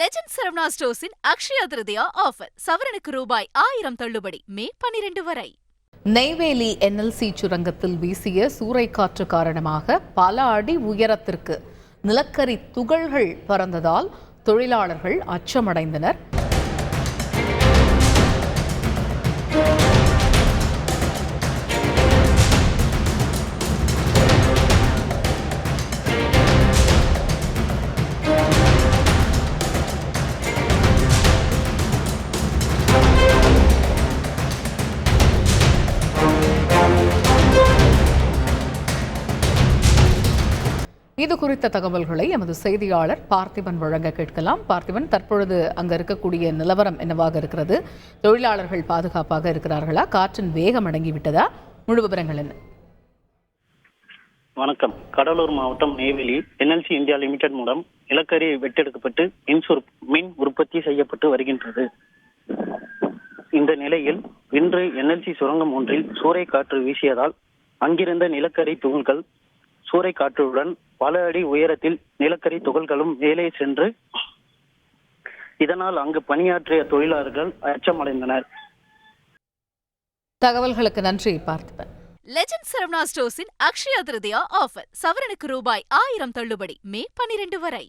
Legend Saravana ஸ்டோர்ஸின் Akshaya Tritiya offer சவரனுக்கு ரூபாய் 1000 தள்ளுபடி மே 12 வரை. நெய்வேலி NLC சுரங்கத்தில் வீசிய சூறைக்காற்று காரணமாக பல அடி உயரத்திற்கு நிலக்கரி துகள்கள் பறந்ததால் தொழிலாளர்கள் அச்சமடைந்தனர். இது குறித்த தகவல்களை எமது செய்தியாளர் பார்த்திபன் வழங்க கேட்கலாம். பார்த்திபன், தற்பொழுது அங்க இருக்கக்கூடிய நிலவரம் என்னவாக இருக்கிறது? தொழிலாளர்கள் பாதுகாப்பாக இருக்கிறார்களா? காற்றின் வேகம் அடங்கிவிட்டதா? முழு விவரங்கள் என்ன? வணக்கம். கடலூர் மாவட்டம் நெய்வேலி NLC இந்தியா லிமிடெட் மூலம் நிலக்கரி வெட்டெடுக்கப்பட்டு மின் உற்பத்தி செய்யப்பட்டு வருகின்றது. இந்த நிலையில் இன்று NLC சுரங்கம் ஒன்றில் சூறைக்காற்று வீசியதால் அங்கிருந்த நிலக்கரி துகள்கள் சூறைக்காற்றுடன் பல அடி உயரத்தில் நிலக்கரி துகள்களும் மேலே சென்று இதனால் அங்கு பணியாற்றிய தொழிலாளர்கள் அச்சமடைந்தனர். தகவல்களுக்கு நன்றி பார்த்திபன். லெஜண்ட் சரவணா ஸ்டோர்ஸின் அக்ஷயா திருதியா ஆஃபர் சவரனுக்கு ரூபாய் 1000 தள்ளுபடி மே 12 வரை.